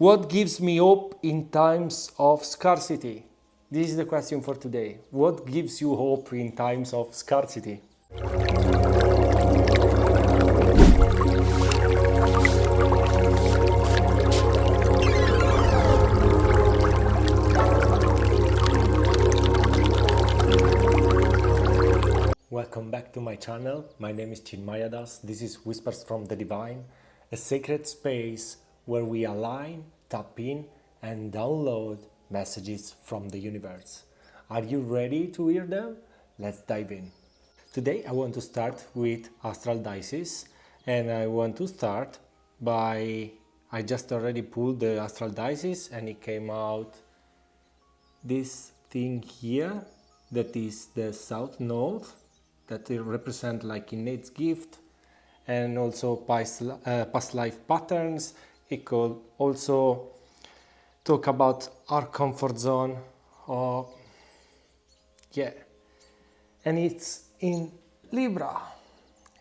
What gives me hope in times of scarcity? This is the question for today. What gives you hope in times of scarcity? Welcome back to my channel. My name is Chinmayadas. This is Whispers from the Divine, a sacred space where we align, tap in, and download messages from the universe. Are you ready to hear them? Let's dive in. Today I want to start with Astral dices, and I want to start by I just already pulled the Astral dices and it came out this thing here that is the South Node, that it represent like innate gift and also past life patterns. It could also talk about our comfort zone, or and it's in Libra.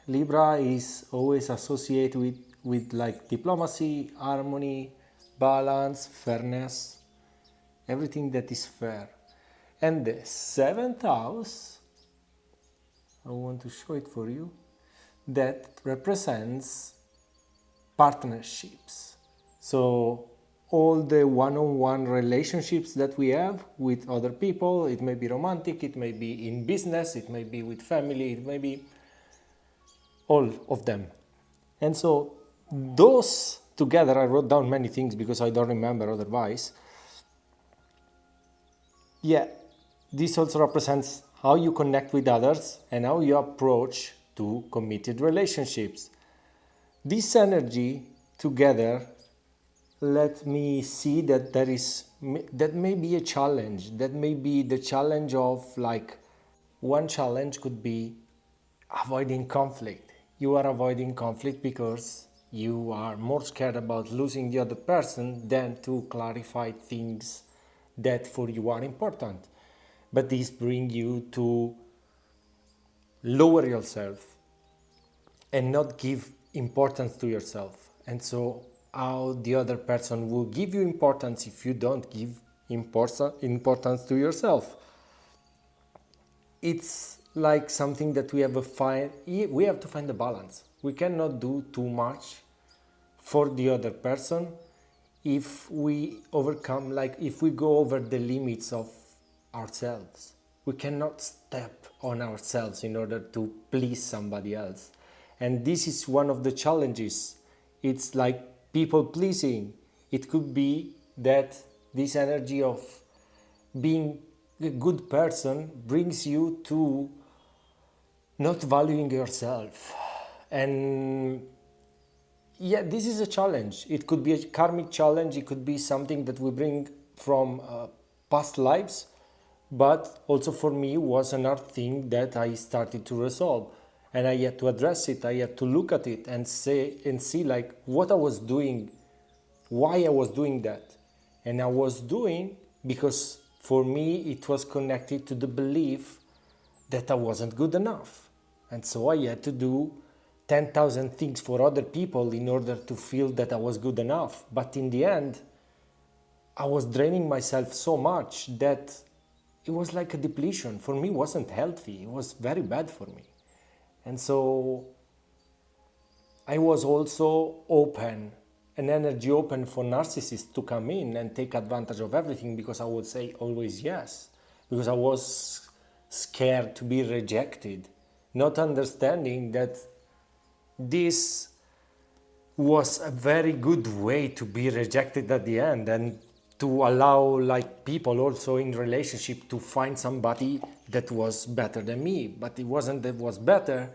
Libra is always associated with like diplomacy, harmony, balance, fairness, everything that is fair. And the 7th house, I want to show it for you, that represents partnerships. So all the one-on-one relationships that we have with other people, it may be romantic, it may be in business, it may be with family, it may be all of them. And so those together, I wrote down many things because I don't remember otherwise. This also represents how you connect with others and how you approach to committed relationships. This energy together let me see that that may be a challenge. That may be the challenge of, like, one challenge could be avoiding conflict. You are avoiding conflict because you are more scared about losing the other person than to clarify things that for you are important. But this brings you to lower yourself and not give importance to yourself. And so how the other person will give you importance if you don't give importance to yourself. It's like something that we have to find a balance. We cannot do too much for the other person if we go over the limits of ourselves. We cannot step on ourselves in order to please somebody else. And this is one of the challenges. It's like people pleasing. It could be that this energy of being a good person brings you to not valuing yourself. And this is a challenge. It could be a karmic challenge. It could be something that we bring from past lives. But also for me was another thing that I started to resolve, and I had to address it. I had to look at it and see like what I was doing, why I was doing that. And I was doing because for me it was connected to the belief that I wasn't good enough. And so I had to do 10,000 things for other people in order to feel that I was good enough. But in the end, I was draining myself so much that it was like a depletion. For me, it wasn't healthy. It was very bad for me. And so I was also open, an energy open for narcissists to come in and take advantage of everything, because I would say always yes. Because I was scared to be rejected, not understanding that this was a very good way to be rejected at the end, and to allow like people also in relationship to find somebody that was better than me. But it wasn't that was better,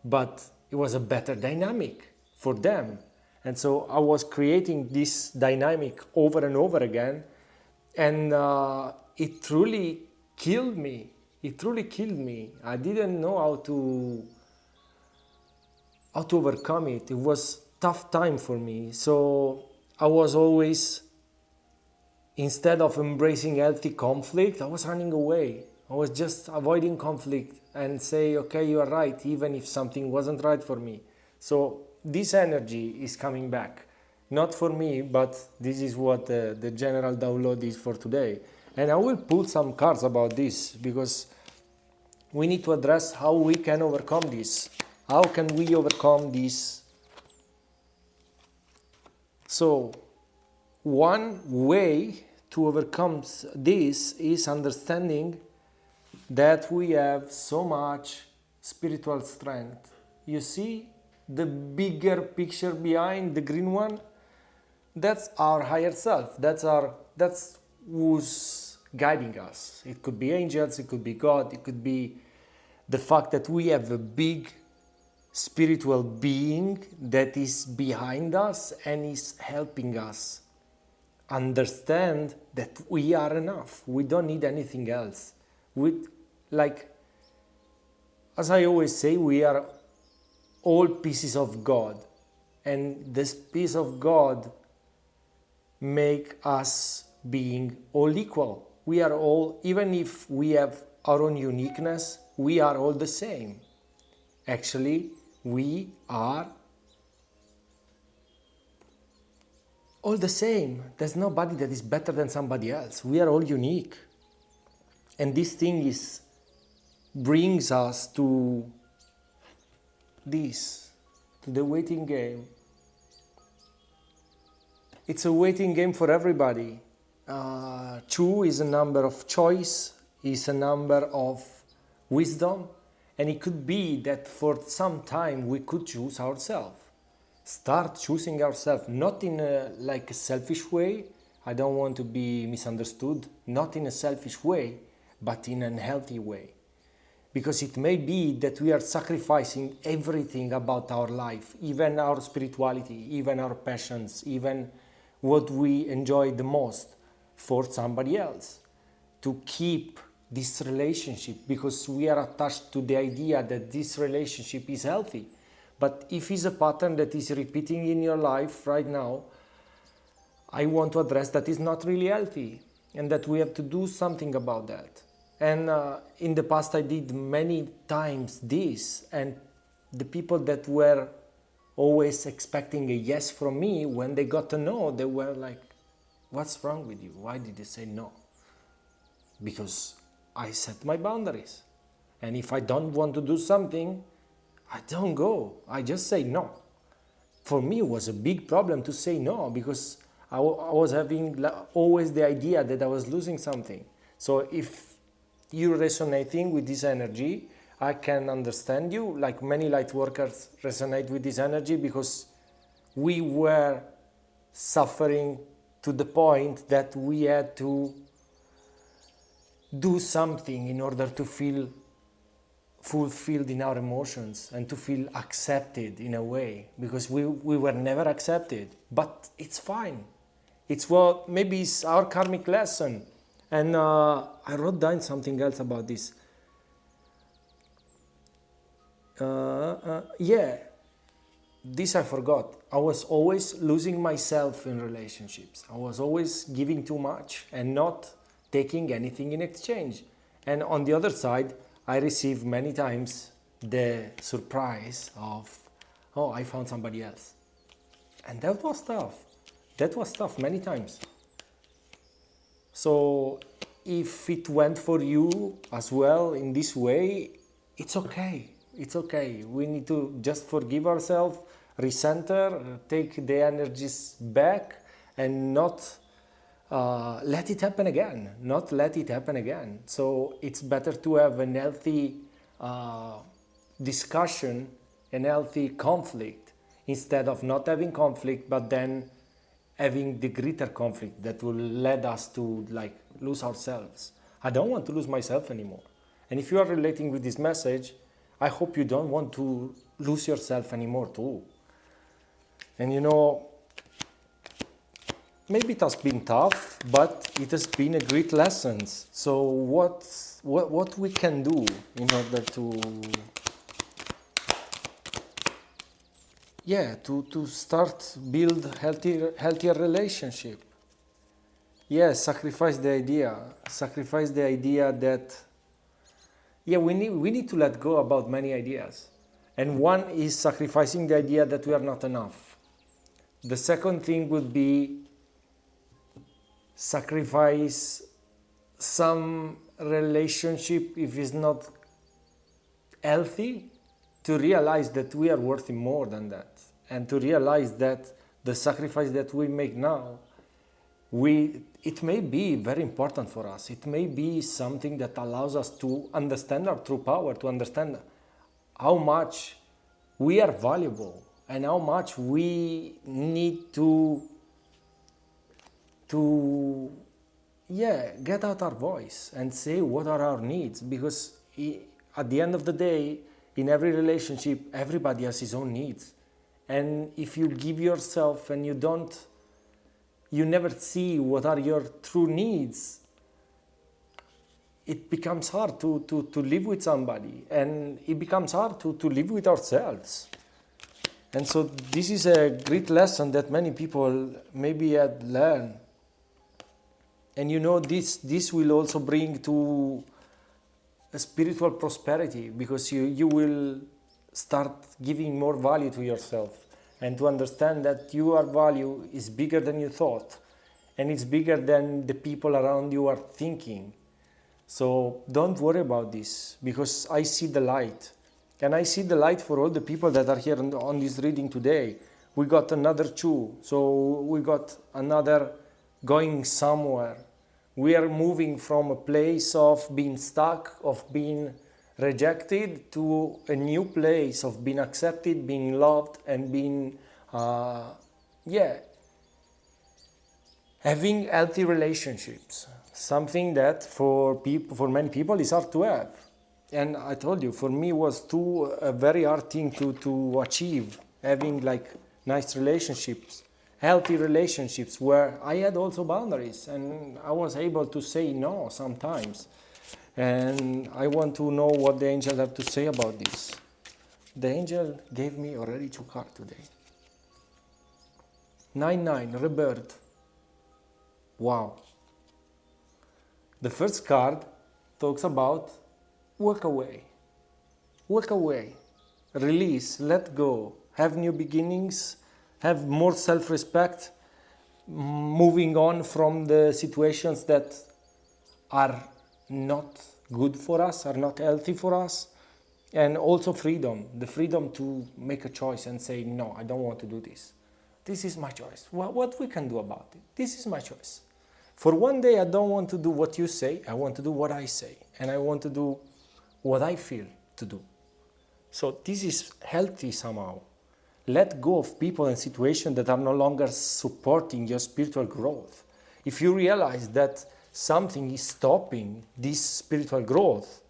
but it was a better dynamic for them. And so I was creating this dynamic over and over again, and it truly killed me. I didn't know how to overcome it. It was tough time for me. So I was always, instead of embracing healthy conflict, I was running away. I was just avoiding conflict and say, okay, you are right, even if something wasn't right for me. So this energy is coming back. Not for me, but this is what the general download is for today. And I will pull some cards about this, because we need to address how we can overcome this. How can we overcome this? So, one way to overcome this is understanding that we have so much spiritual strength. You see the bigger picture behind the green one? That's our higher self. That's who's guiding us. It could be angels, it could be God, it could be the fact that we have a big spiritual being that is behind us and is helping us understand that we are enough. We don't need anything else. Like, as I always say, we are all pieces of God, and this piece of God make us being all equal. We are all, even if we have our own uniqueness, we are all the same. Actually, we are all the same. There's nobody that is better than somebody else. We are all unique. And this thing brings us to this, to the waiting game. It's a waiting game for everybody. 2 is a number of choice, is a number of wisdom, and it could be that for some time we could choose ourselves. Start choosing ourselves, not in a selfish way. I don't want to be misunderstood, not in a selfish way, but in a healthy way. Because it may be that we are sacrificing everything about our life, even our spirituality, even our passions, even what we enjoy the most, for somebody else, to keep this relationship, because we are attached to the idea that this relationship is healthy. But if it's a pattern that is repeating in your life right now, I want to address that is not really healthy, and that we have to do something about that. And in the past I did many times this, and the people that were always expecting a yes from me, when they got a no, they were like, what's wrong with you? Why did you say no? Because I set my boundaries. And if I don't want to do something, I don't go. I just say no. For me, it was a big problem to say no, because I was having always the idea that I was losing something. So if you're resonating with this energy, I can understand you. Like many light workers resonate with this energy, because we were suffering to the point that we had to do something in order to feel fulfilled in our emotions and to feel accepted in a way, because we were never accepted. But it's fine. It's maybe it's our karmic lesson. And I wrote down something else about this. This I forgot. I was always losing myself in relationships. I was always giving too much and not taking anything in exchange. And on the other side, I received many times the surprise of, oh, I found somebody else. And that was tough. That was tough many times. So if it went for you as well in this way, it's okay. It's okay. We need to just forgive ourselves, recenter, take the energies back, and not let it happen again. Not let it happen again. So it's better to have an healthy discussion, an healthy conflict, instead of not having conflict, but then having the greater conflict that will lead us to lose ourselves. I don't want to lose myself anymore. And if you are relating with this message, I hope you don't want to lose yourself anymore too. And maybe it has been tough, but it has been a great lesson. So what we can do in order to start build healthier relationship. Yes, sacrifice the idea that we need to let go about many ideas. And one is sacrificing the idea that we are not enough. The second thing would be sacrifice some relationship if it's not healthy, to realize that we are worthy more than that, and to realize that the sacrifice that we make now, it may be very important for us. It may be something that allows us to understand our true power, to understand how much we are valuable and how much we need to get out our voice and say what are our needs, because at the end of the day, in every relationship, everybody has his own needs. And if you give yourself and you never see what are your true needs, it becomes hard to live with somebody, and it becomes hard to live with ourselves. And so this is a great lesson that many people maybe had learned. And this will also bring to a spiritual prosperity, because you will start giving more value to yourself, and to understand that your value is bigger than you thought, and it's bigger than the people around you are thinking. So don't worry about this, because I see the light, and I see the light for all the people that are here on this reading today. We got another 2, so we got another going somewhere. We are moving from a place of being stuck, of being rejected, to a new place of being accepted, being loved, and being, having healthy relationships. Something that for many people is hard to have. And I told you, for me was a very hard thing to achieve, having like nice relationships. Healthy relationships where I had also boundaries, and I was able to say no sometimes. And I want to know what the angels have to say about this. The angel gave me already 2 cards today. 9, Rebirth. Wow. The first card talks about walk away. Walk away. Release, let go, have new beginnings, have more self-respect, moving on from the situations that are not good for us, are not healthy for us, and also freedom, the freedom to make a choice and say, no, I don't want to do this. This is my choice. What we can do about it? This is my choice. For one day, I don't want to do what you say, I want to do what I say, and I want to do what I feel to do. So this is healthy somehow. Let go of people and situations that are no longer supporting your spiritual growth. If you realize that something is stopping this spiritual growth,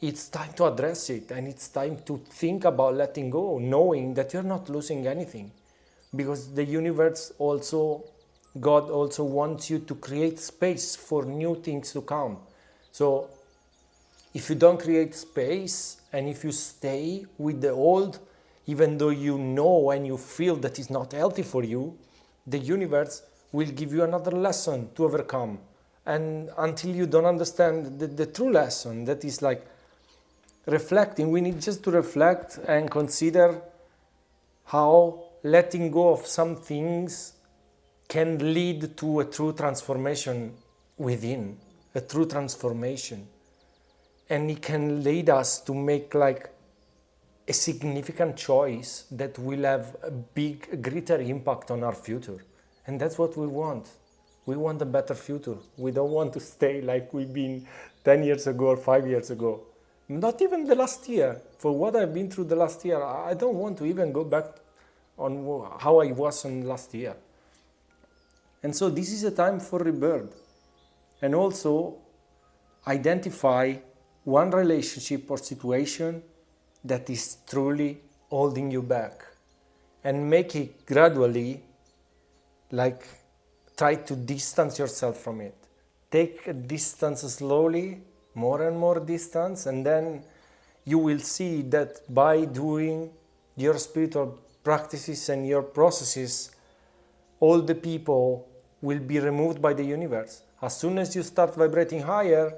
it's time to address it, and it's time to think about letting go, knowing that you're not losing anything. Because the universe also, God also wants you to create space for new things to come. So if you don't create space, and if you stay with the old, even though you know and you feel that it's not healthy for you, the universe will give you another lesson to overcome. And until you don't understand the true lesson, that is like reflecting, we need just to reflect and consider how letting go of some things can lead to a true transformation within, a true transformation. And it can lead us to make like a significant choice that will have a greater impact on our future. And that's what we want. We want a better future. We don't want to stay like we've been 10 years ago or 5 years ago. Not even the last year. For what I've been through the last year, I don't want to even go back on how I was in last year. And so this is a time for rebirth. And also identify one relationship or situation that is truly holding you back, and make it gradually, like try to distance yourself from it. Take a distance slowly, more and more distance, and then you will see that by doing your spiritual practices and your processes, all the people will be removed by the universe. As soon as you start vibrating higher,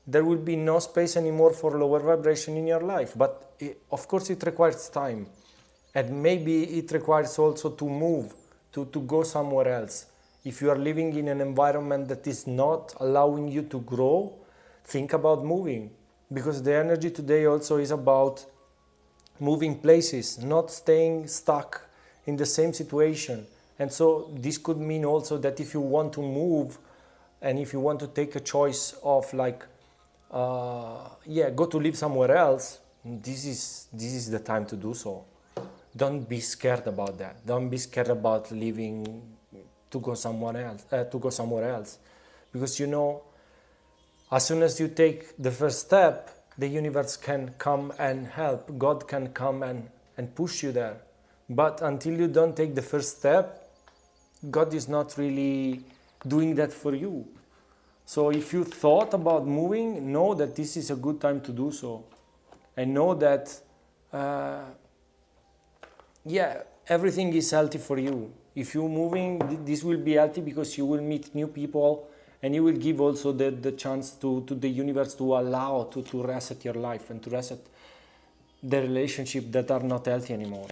there will be no space anymore for lower vibration in your life. But of course it requires time. And maybe it requires also to move to go somewhere else. If you are living in an environment that is not allowing you to grow, think about moving, because the energy today also is about moving places, not staying stuck in the same situation. And so this could mean also that if you want to move and if you want to take a choice of like go to live somewhere else, this is the time to do so. Don't be scared about that. Don't be scared about leaving to go somewhere else, because you know, as soon as you take the first step, the universe can come and help. God can come and push you there. But until you don't take the first step, God is not really doing that for you. So if you thought about moving, know that this is a good time to do so. And know that, everything is healthy for you. If you're moving, this will be healthy because you will meet new people, and you will give also the chance to the universe to allow to reset your life and to reset the relationships that are not healthy anymore.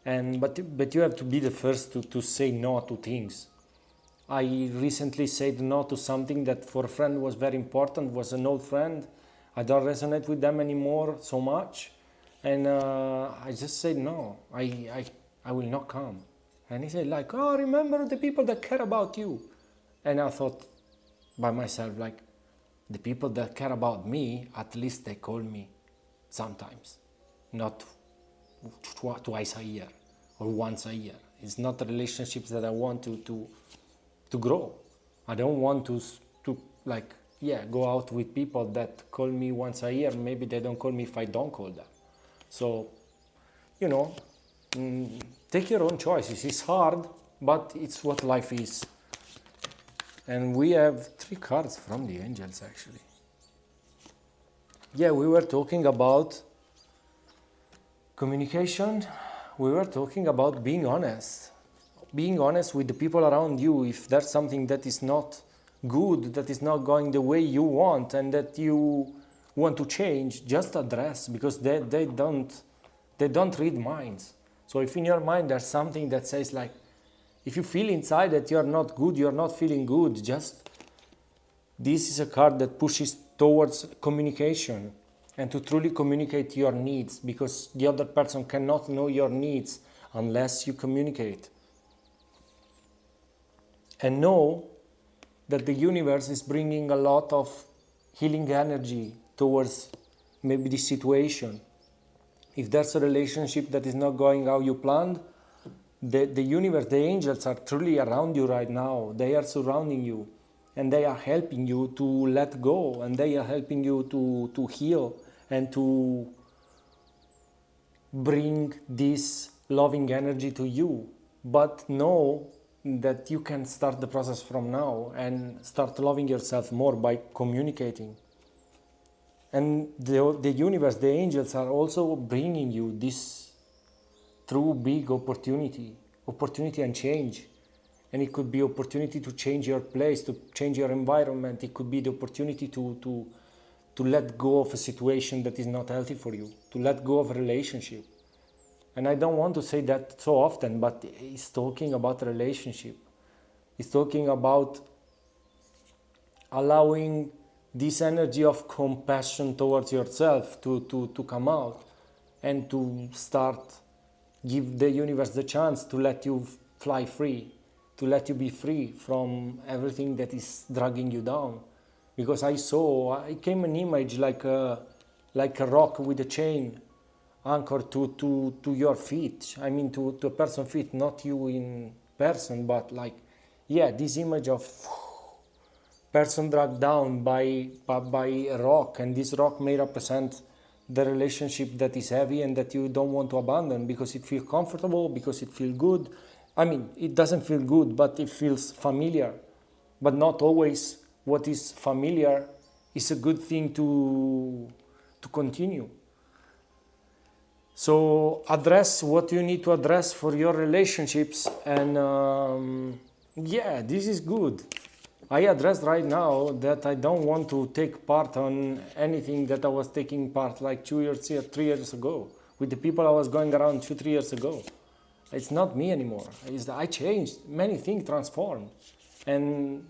But you have to be the first to say no to things. I recently said no to something that for a friend was very important, was an old friend. I don't resonate with them anymore so much. And I just said no, I will not come. And he said like, oh, remember the people that care about you. And I thought by myself, like, the people that care about me, at least they call me sometimes, not twice a year or once a year. It's not the relationships that I want to grow. I don't want to go out with people that call me once a year. Maybe they don't call me if I don't call them. So, you know, take your own choices. It's hard, but it's what life is. And we have 3 cards from the angels, actually. Yeah, we were talking about communication. We were talking about being honest. Being honest with the people around you. If there's something that is not good, that is not going the way you want, and that you want to change, just address, because they don't read minds. So if in your mind there's something that says like, if you feel inside that you're not good, you're not feeling good, this is a card that pushes towards communication and to truly communicate your needs, because the other person cannot know your needs unless you communicate. And know that the universe is bringing a lot of healing energy towards maybe this situation. If there's a relationship that is not going how you planned, the universe, the angels are truly around you right now. They are surrounding you, and they are helping you to let go, and they are helping you to heal and to bring this loving energy to you. But know that you can start the process from now and start loving yourself more by communicating. And the universe, the angels are also bringing you this true big opportunity and change. And it could be opportunity to change your place, to change your environment. It could be the opportunity to let go of a situation that is not healthy for you, to let go of a relationship. And I don't want to say that so often, but it's talking about a relationship. It's talking about allowing this energy of compassion towards yourself to come out and to start give the universe the chance to let you fly free, to let you be free from everything that is dragging you down. Because it came an image like a rock with a chain anchored to your feet. I mean, to a person's feet, not you in person, but this image of person dragged down by a rock, and this rock may represent the relationship that is heavy and that you don't want to abandon because it feels comfortable, because it feels good. I mean, it doesn't feel good, but it feels familiar. But not always what is familiar is a good thing to continue. So address what you need to address for your relationships, and this is good. I addressed right now that I don't want to take part on anything that I was taking part like 2 years, 3 years ago, with the people I was going around 2-3 years ago. It's not me anymore. I changed. Many things transformed. And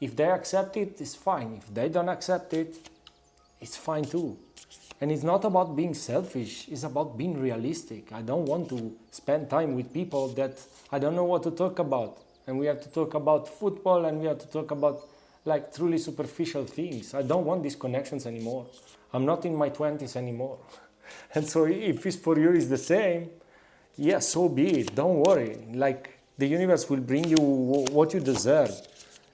if they accept it, it's fine. If they don't accept it, it's fine too. And it's not about being selfish. It's about being realistic. I don't want to spend time with people that I don't know what to talk about. And we have to talk about football, and we have to talk about like truly superficial things. I don't want these connections anymore. I'm not in my 20s anymore. And so if it's for you is the same, yeah, so be it. Don't worry. Like, the universe will bring you what you deserve.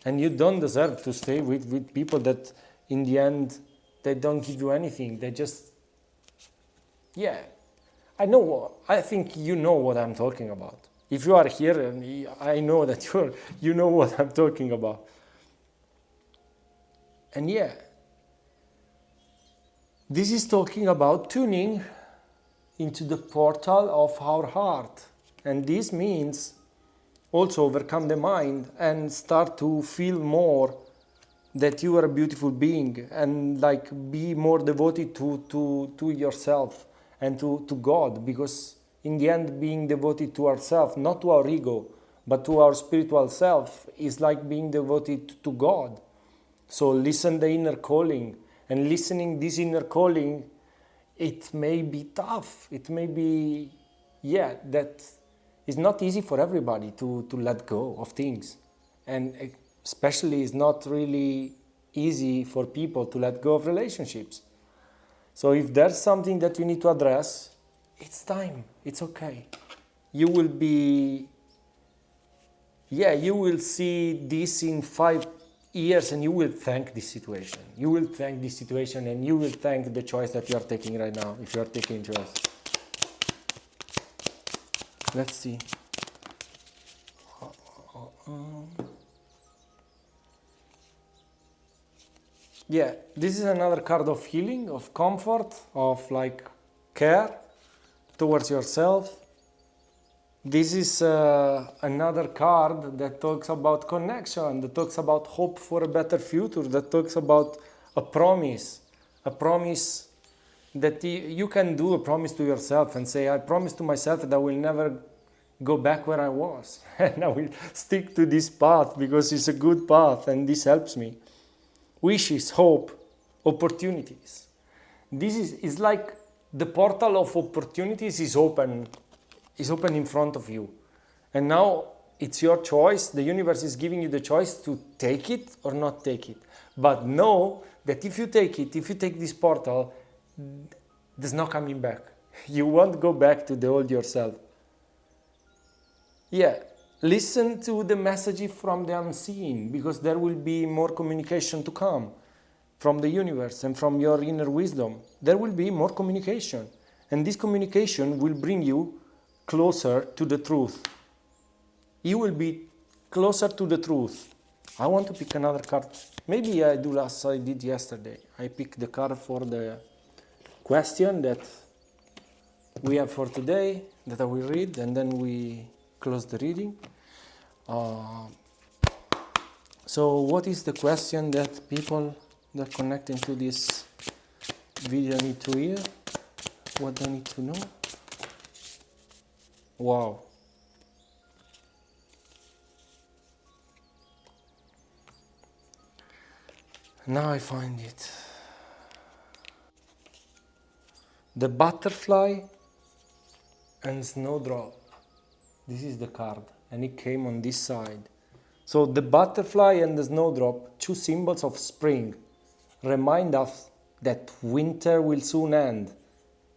And you don't deserve to stay with people that in the end, they don't give you anything. They just, yeah. I think you know what I'm talking about. If you are here, and I know that you know what I'm talking about. And yeah, this is talking about tuning into the portal of our heart. And this means also overcome the mind and start to feel more that you are a beautiful being, and like be more devoted to yourself and to God, because in the end, being devoted to ourselves, not to our ego, but to our spiritual self, is like being devoted to God. So listen the inner calling, and listening this inner calling, it may be tough. It may be, that it's not easy for everybody to let go of things. And especially it's not really easy for people to let go of relationships. So if there's something that you need to address, it's time. It's okay. You will see this in 5 years, and you will thank this situation. You will thank this situation, and you will thank the choice that you are taking right now, if you are taking choice. Let's see. Yeah, this is another card of healing, of comfort, of like care towards yourself. This is another card that talks about connection, that talks about hope for a better future, that talks about a promise that you can do a promise to yourself and say, I promise to myself that I will never go back where I was. And I will stick to this path because it's a good path and this helps me. Wishes, hope, opportunities. This is like the portal of opportunities is open in front of you. And now it's your choice. The universe is giving you the choice to take it or not take it. But know that if you take it, if you take this portal, there's no coming back. You won't go back to the old yourself. Yeah, listen to the messages from the unseen, because there will be more communication to come from the universe and from your inner wisdom. There will be more communication. And this communication will bring you closer to the truth. You will be closer to the truth. I want to pick another card. Maybe I do as I did yesterday. I pick the card for the question that we have for today, that I will read, and then we close the reading. So what is the question that people that connecting to this video need to hear? What they need to know? Wow. Now I find it. The butterfly and snowdrop. This is the card, and it came on this side. So the butterfly and the snowdrop, two symbols of spring, remind us that winter will soon end.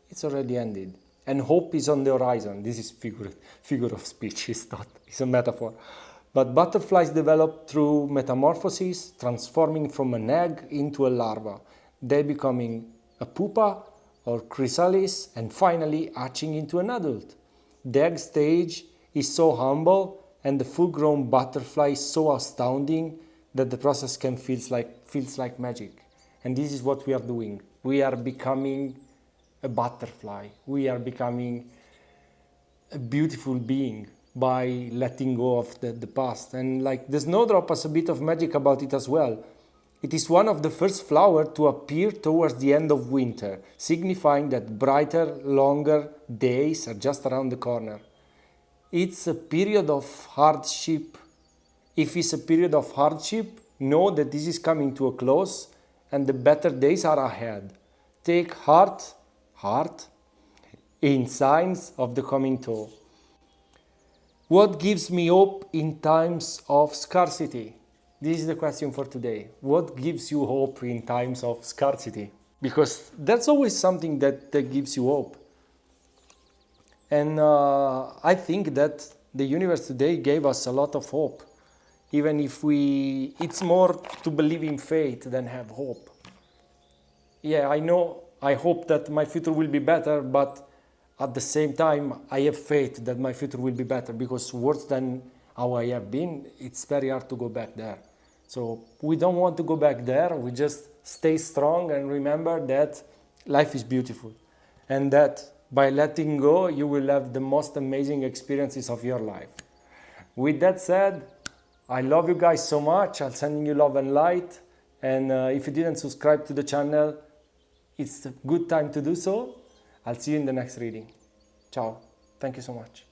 It's already ended. And hope is on the horizon. This is figure of speech, it's a metaphor. But butterflies develop through metamorphosis, transforming from an egg into a larva. They becoming a pupa or chrysalis, and finally hatching into an adult. The egg stage is so humble, and the full-grown butterfly is so astounding that the process feels like magic. And this is what we are doing. We are becoming a butterfly. We are becoming a beautiful being by letting go of the past. And like the snowdrop has a bit of magic about it as well. It is one of the first flowers to appear towards the end of winter, signifying that brighter, longer days are just around the corner. it's a period of hardship. If it's a period of hardship, know that this is coming to a close and the better days are ahead. Take heart in signs of the coming thaw. What gives me hope in times of scarcity? This is the question for today. What gives you hope in times of scarcity? Because that's always something that gives you hope. And I think that the universe today gave us a lot of hope. Even if it's more to believe in fate than have hope. Yeah, I know, I hope that my future will be better, but at the same time, I have faith that my future will be better, because worse than how I have been, it's very hard to go back there. So we don't want to go back there, we just stay strong and remember that life is beautiful. And that by letting go, you will have the most amazing experiences of your life. With that said, I love you guys so much. I'm sending you love and light. And if you didn't subscribe to the channel, it's a good time to do so. I'll see you in the next reading. Ciao. Thank you so much.